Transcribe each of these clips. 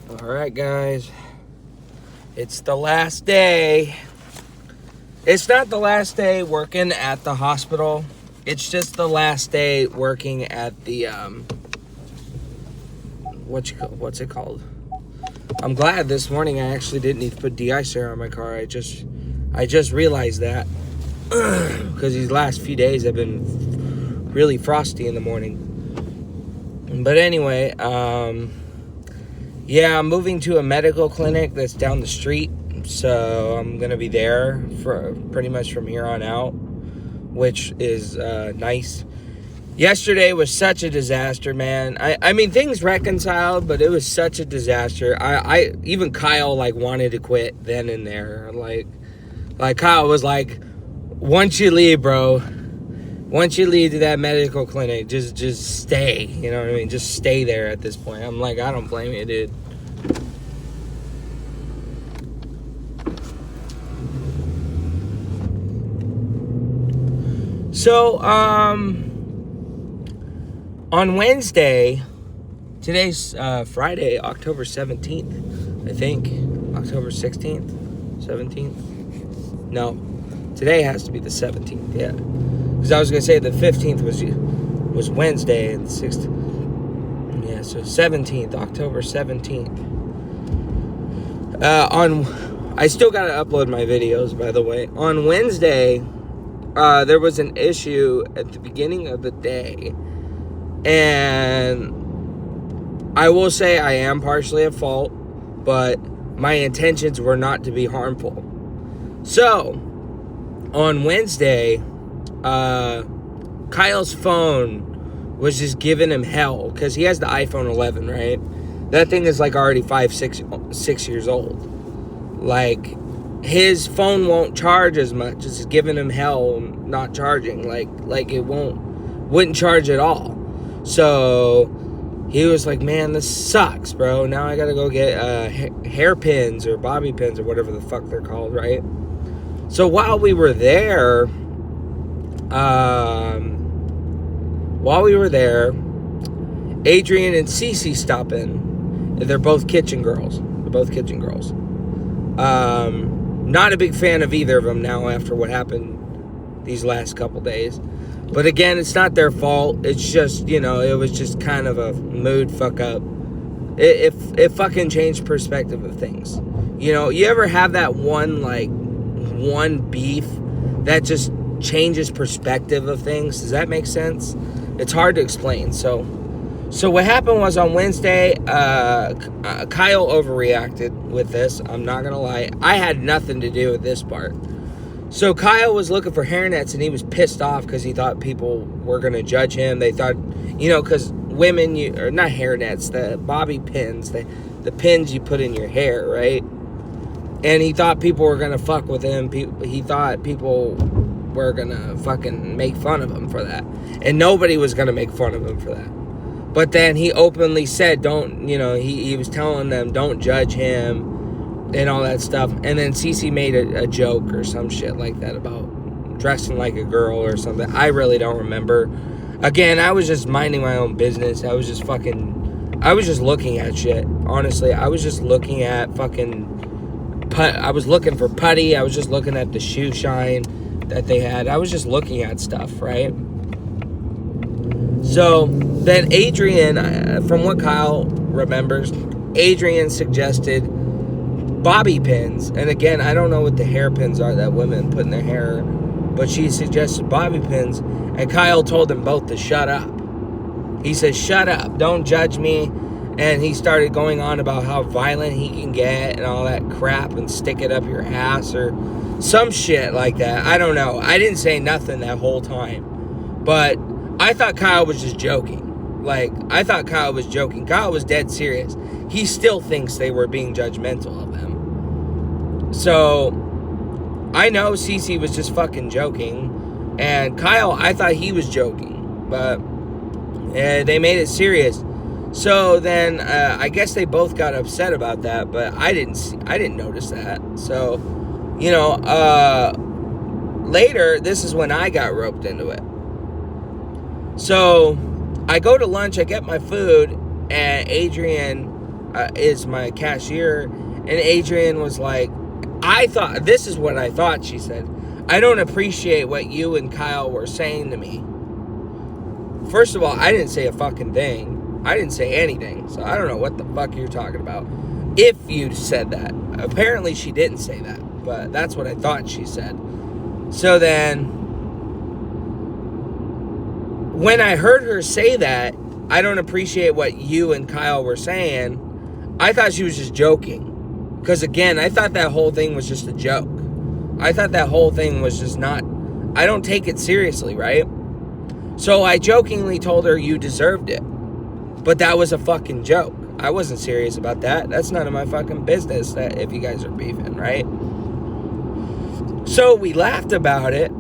Alright, guys. It's the last day. It's not the last day working at the hospital. It's just the last day working at the, what's it called? I'm glad this morning I actually didn't need to put de-icer on my car. I just realized that. Because these last few days have been really frosty in the morning. But anyway, yeah, I'm moving to a medical clinic that's down the street, so I'm gonna be there for pretty much from here on out, which is nice. Yesterday was such a disaster, man. I mean, things reconciled, but it was such a disaster. I even Kyle wanted to quit then and there. Like Kyle was like, once you leave, bro. Once you leave to that medical clinic, just stay. You know what I mean? Just stay there at this point. I'm like, I don't blame you, dude. So, on Wednesday, today's Friday, October 17th, I think. October 16th? 17th? No. Today has to be the 17th, yeah. Because I was going to say the 15th was Wednesday and the 16th. Yeah, so 17th, October 17th. I still got to upload my videos, by the way. On Wednesday, there was an issue at the beginning of the day. And I will say I am partially at fault, but my intentions were not to be harmful. So, on Wednesday, Kyle's phone was just giving him hell because he has the iPhone 11, right? That thing is already 6 years old. His phone won't charge as much. It's giving him hell not charging. Like it wouldn't charge at all. So he was like, man, this sucks, bro. Now I gotta go get hairpins or bobby pins or whatever the fuck they're called, right? So while we were there, Adrian and Cece stop in. They're both kitchen girls. Not a big fan of either of them now after what happened these last couple days. But again, it's not their fault. It's just, it was just kind of a mood fuck up. It fucking changed perspective of things. You ever have that one beef that just changes perspective of things? Does that make sense? It's hard to explain. So what happened was on Wednesday, Kyle overreacted with this. I'm not gonna lie. I had nothing to do with this part. So Kyle was looking for hairnets and he was pissed off because he thought people were gonna judge him. They thought, because women, or not hairnets, the bobby pins, the pins you put in your hair, right? And he thought people were gonna fuck with him. He thought people were gonna fucking make fun of him for that. And nobody was gonna make fun of him for that. But then he openly said, he was telling them, don't judge him and all that stuff. And then Cece made a joke or some shit like that about dressing like a girl or something. I really don't remember. Again, I was just minding my own business. I was just looking at shit. Honestly, I was just looking at I was looking for putty. I was just looking at the shoe shine that they had. I was just looking at stuff, right? So then Adrian, from what Kyle remembers, Adrian suggested bobby pins. And again, I don't know what the hairpins are that women put in their hair, but she suggested bobby pins. And Kyle told them both to shut up. He said, shut up, don't judge me. And he started going on about how violent he can get and all that crap and stick it up your ass or some shit like that. I don't know. I didn't say nothing that whole time. But I thought Kyle was just joking. I thought Kyle was joking. Kyle was dead serious. He still thinks they were being judgmental of him. So, I know Cece was just fucking joking. And Kyle, I thought he was joking. But they made it serious. So then, I guess they both got upset about that, but I didn't notice that. So, later, this is when I got roped into it. So, I go to lunch, I get my food, and Adrian is my cashier. And Adrian was like, this is what I thought, she said. I don't appreciate what you and Kyle were saying to me. First of all, I didn't say a fucking thing. I didn't say anything. So I don't know what the fuck you're talking about. If you said that. Apparently she didn't say that. But that's what I thought she said. So then, when I heard her say that, I don't appreciate what you and Kyle were saying, I thought she was just joking. Because again, I thought that whole thing was just a joke. I thought that whole thing was just not, I don't take it seriously, right? So I jokingly told her, you deserved it. But that was a fucking joke. I wasn't serious about that. That's none of my fucking business that if you guys are beefing, right? So we laughed about it.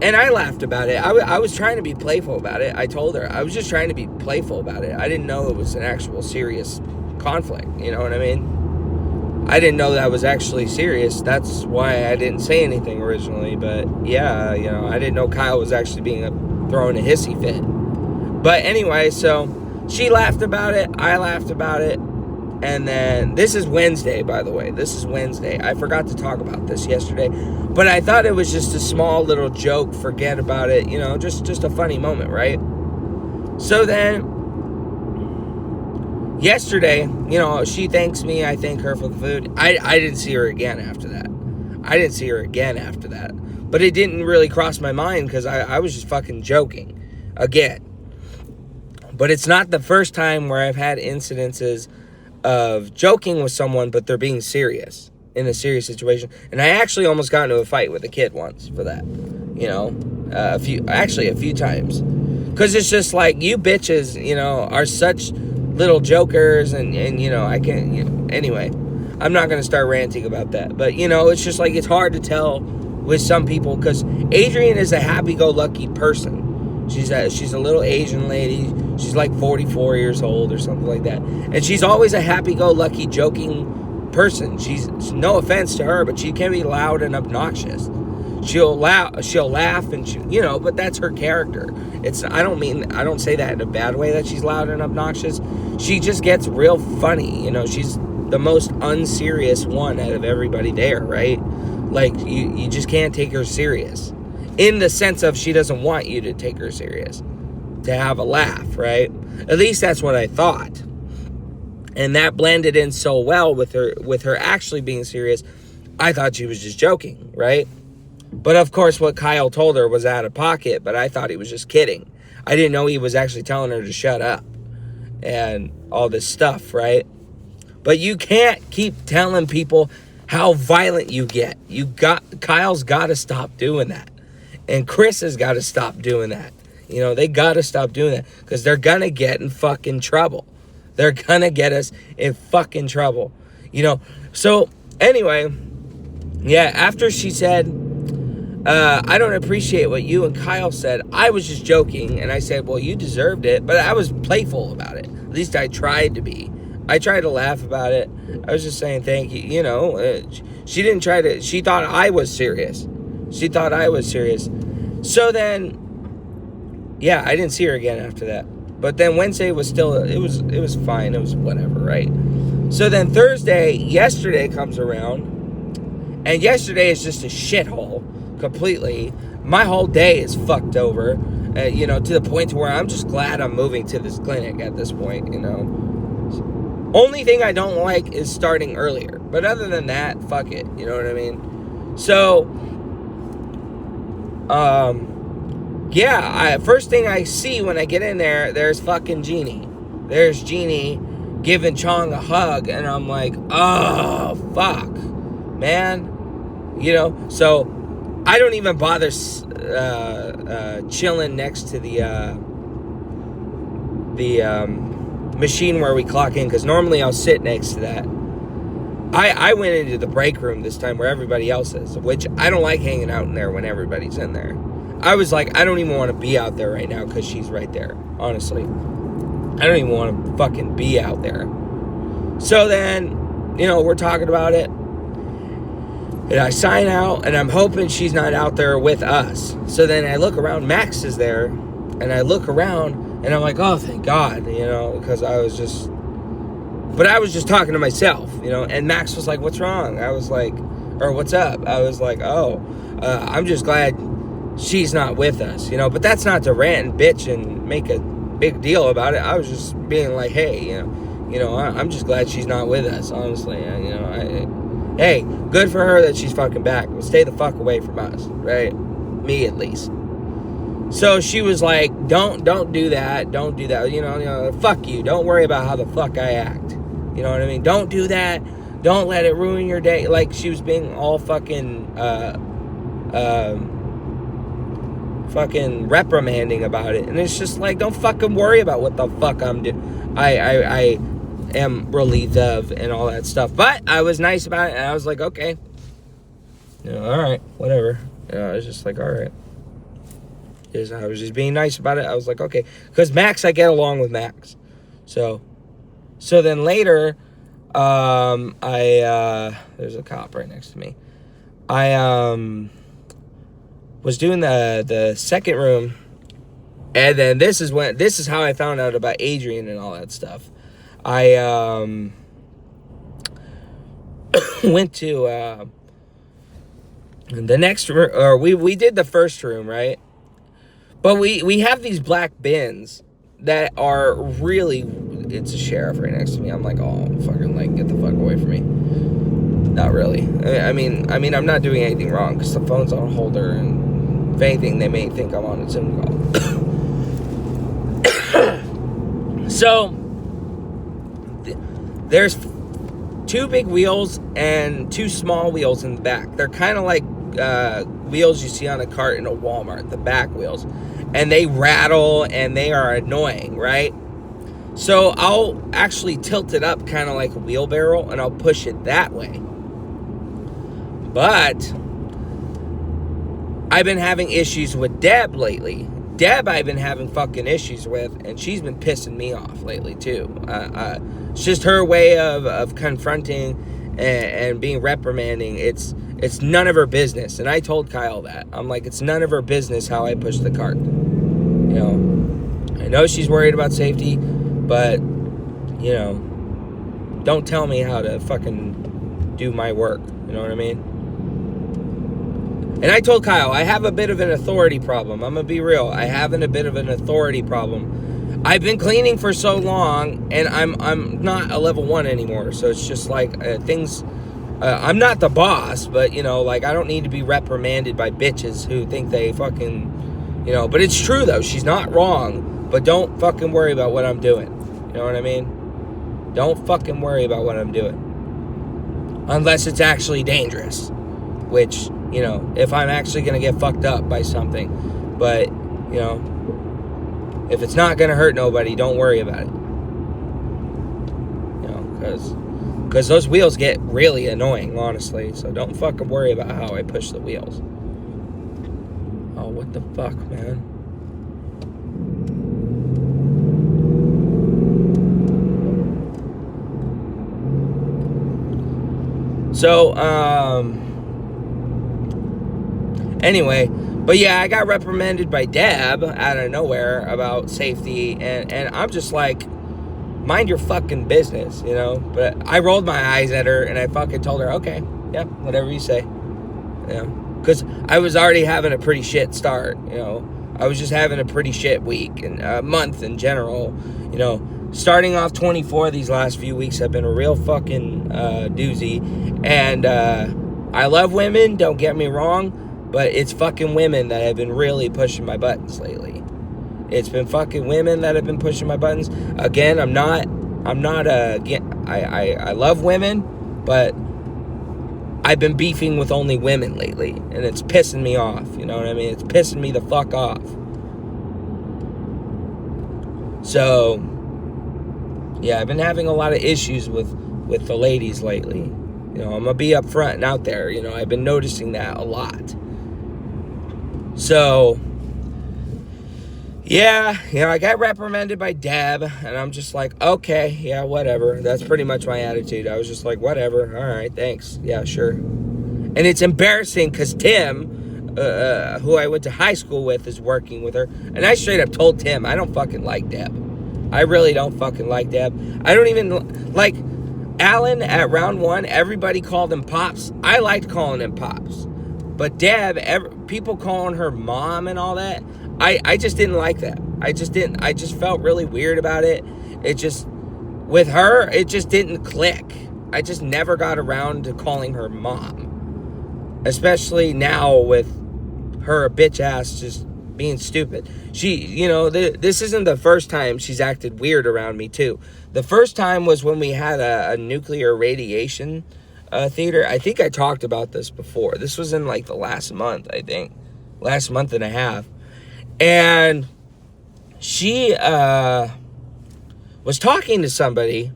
And I laughed about it. I was trying to be playful about it. I told her. I was just trying to be playful about it. I didn't know it was an actual serious conflict. You know what I mean? I didn't know that was actually serious. That's why I didn't say anything originally. But yeah, you know, I didn't know Kyle was actually throwing a hissy fit. But anyway, so she laughed about it. I laughed about it. And then, this is Wednesday, by the way. This is Wednesday. I forgot to talk about this yesterday. But I thought it was just a small little joke. Forget about it. You know, just a funny moment, right? So then, yesterday, you know, she thanks me. I thank her for the food. I didn't see her again after that. But it didn't really cross my mind because I was just fucking joking again. But it's not the first time where I've had incidences of joking with someone, but they're being serious in a serious situation. And I actually almost got into a fight with a kid once for that, you know, a few times, because it's just like, you bitches, you know, are such little jokers, and you know, I can't, you know, anyway, I'm not going to start ranting about that, but you know, it's just like, it's hard to tell with some people, because Adrian is a happy-go-lucky person. She's a little Asian lady. She's like 44 years old or something like that. And she's always a happy-go-lucky, joking person. She's, no offense to her, but she can be loud and obnoxious. She'll laugh and she, you know, but that's her character. I don't say that in a bad way that she's loud and obnoxious. She just gets real funny. You know, she's the most unserious one out of everybody there, right? Like, you just can't take her serious. In the sense of, she doesn't want you to take her serious, to have a laugh, right? At least that's what I thought. And that blended in so well with her actually being serious. I thought she was just joking, right? But of course, what Kyle told her was out of pocket, but I thought he was just kidding. I didn't know he was actually telling her to shut up and all this stuff, right? But you can't keep telling people how violent you get. Kyle's got to stop doing that. And Chris has got to stop doing that. You know, they got to stop doing that, because they're going to get in fucking trouble. They're going to get us in fucking trouble. You know, so anyway, yeah, after she said, I don't appreciate what you and Kyle said, I was just joking. And I said, well, you deserved it. But I was playful about it. At least I tried to be. I tried to laugh about it. I was just saying thank you. You know, she didn't try to, she thought I was serious. So then, yeah, I didn't see her again after that. But then Wednesday was still, it was fine. It was whatever, right? So then yesterday comes around, and yesterday is just a shithole completely. My whole day is fucked over, you know, to the point to where I'm just glad I'm moving to this clinic at this point, you know. Only thing I don't like is starting earlier. But other than that, fuck it. You know what I mean? So, yeah, first thing I see when I get in there, there's fucking Jeannie. There's Jeannie giving Chong a hug, and I'm like, oh, fuck, man. You know, so I don't even bother chilling next to the machine where we clock in, because normally I'll sit next to that. I went into the break room this time where everybody else is, which I don't like hanging out in there when everybody's in there. I was like, I don't even want to be out there right now because she's right there, honestly. I don't even want to fucking be out there. So then, you know, we're talking about it. And I sign out, and I'm hoping she's not out there with us. So then I look around, Max is there, and I look around, and I'm like, oh, thank God, you know, because I was just But I was just talking to myself, you know, and Max was like, what's wrong? I was like, or what's up? I was like, I'm just glad she's not with us, you know, but that's not to rant and bitch and make a big deal about it. I was just being like, hey, you know, I'm just glad she's not with us, honestly. You know, hey, good for her that she's fucking back, but stay the fuck away from us, right? Me, at least. So she was like, don't do that, you know, fuck you, don't worry about how the fuck I act, you know what I mean, don't do that, don't let it ruin your day. Like, she was being all fucking reprimanding about it, and it's just like, don't fucking worry about what the fuck I'm doing. I am relieved of and all that stuff, but I was nice about it, and I was like, okay, you know, all right, whatever. You know, I was just like, all right. I was just being nice about it. I was like, okay, because Max, I get along with Max. So then later, there's a cop right next to me. I was doing the second room, and then this is how I found out about Adrian and all that stuff. I went to the next room, or we did the first room, right? But we have these black bins that are really, it's a sheriff right next to me. I'm like, oh, fucking, like, get the fuck away from me. Not really. I mean, I'm not doing anything wrong, because the phone's on a holder, and if anything, they may think I'm on a Zoom call. So, there's 2 big wheels and 2 small wheels in the back. They're kind of like wheels you see on a cart in a Walmart, the back wheels, and they rattle and they are annoying, right? So I'll actually tilt it up kind of like a wheelbarrow, and I'll push it that way. But I've been having issues with Deb lately. Deb I've been having fucking issues with, and she's been pissing me off lately too. It's just her way of confronting and being reprimanding. It's none of her business. And I told Kyle that. I'm like, it's none of her business how I push the cart. You know, I know she's worried about safety, but, you know, don't tell me how to fucking do my work. You know what I mean? And I told Kyle, I have a bit of an authority problem. I'm going to be real. I have a bit of an authority problem. I've been cleaning for so long, and I'm not a level 1 anymore. So it's just like things... I'm not the boss, but, you know, like, I don't need to be reprimanded by bitches who think they fucking, you know, but it's true, though. She's not wrong, but don't fucking worry about what I'm doing. You know what I mean? Don't fucking worry about what I'm doing. Unless it's actually dangerous, which, you know, if I'm actually going to get fucked up by something. But, you know, if it's not going to hurt nobody, don't worry about it. You know, because those wheels get really annoying, honestly. So don't fucking worry about how I push the wheels. Oh, what the fuck, man? So, anyway, but yeah, I got reprimanded by Deb out of nowhere about safety, and I'm just like, mind your fucking business, you know? But I rolled my eyes at her, and I fucking told her, okay, yeah, whatever you say, you know? Because I was already having a pretty shit start, you know? I was just having a pretty shit week, and a month in general, you know? Starting off 24 these last few weeks have been a real fucking doozy, and I love women, don't get me wrong, but it's fucking women that have been really pushing my buttons lately. It's been fucking women that have been pushing my buttons. Again, I love women, but I've been beefing with only women lately, and it's pissing me off, you know what I mean? It's pissing me the fuck off. So, yeah, I've been having a lot of issues with the ladies lately. You know, I'm gonna be up front and out there, you know, I've been noticing that a lot. So, yeah, you know, I got reprimanded by Deb, and I'm just like, okay, yeah, whatever. That's pretty much my attitude. I was just like, whatever, all right, thanks, yeah, sure. And it's embarrassing because Tim, who I went to high school with, is working with her, and I straight up told Tim, I don't fucking like Deb. I really don't fucking like Deb. I don't even like Alan at round 1. Everybody called him Pops. I liked calling him Pops. But Deb, people calling her mom and all that, I just didn't like that. I just felt really weird about it. It just, with her, it just didn't click. I just never got around to calling her mom. Especially now with her bitch ass just being stupid. She, this isn't the first time she's acted weird around me too. The first time was when we had a nuclear radiation theater. I think I talked about this before. This was in like the last month, I think. Last month and a half. And she was talking to somebody.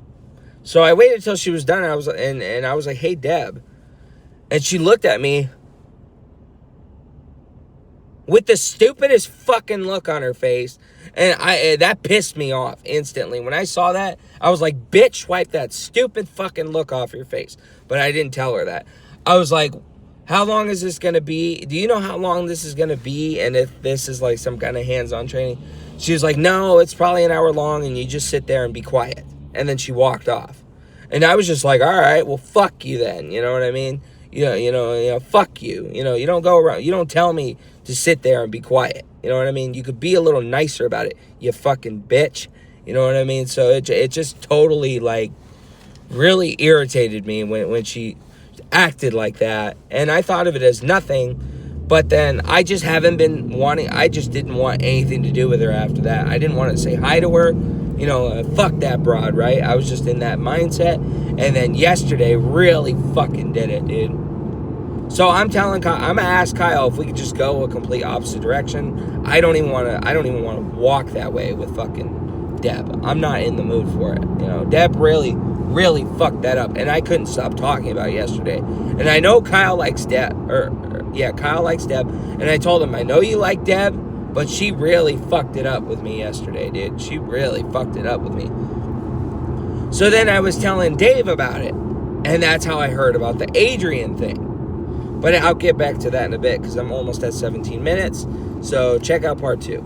So I waited until she was done. I was like, "Hey, Deb." And she looked at me with the stupidest fucking look on her face. And that pissed me off instantly. When I saw that, I was like, "Bitch, wipe that stupid fucking look off your face." But I didn't tell her that. I was like, "How long is this going to be? Do you know how long this is going to be? And if this is like some kind of hands-on training?" She was like, "No, it's probably an hour long and you just sit there and be quiet." And then she walked off. And I was just like, "All right, well, fuck you then." You know what I mean? Fuck you. You don't go around. You don't tell me to sit there and be quiet. You know what I mean? You could be a little nicer about it, you fucking bitch. You know what I mean? So it just totally, like, really irritated me when she acted like that. And I thought of it as nothing. But then I just didn't want anything to do with her after that. I didn't want to say hi to her. Fuck that broad, right? I was just in that mindset. And then yesterday really fucking did it, dude. So I'm telling Kyle, I'm gonna ask Kyle if we could just go a complete opposite direction. I don't even want to walk that way with fucking Deb. I'm not in the mood for it. Deb really, really fucked that up, and I couldn't stop talking about it yesterday. And I know Kyle likes Deb, Kyle likes Deb, and I told him, I know you like Deb, but she really fucked it up with me yesterday, dude. She really fucked it up with me. So then I was telling Dave about it, and that's how I heard about the Adrian thing. But I'll get back to that in a bit because I'm almost at 17 minutes. So check out part 2.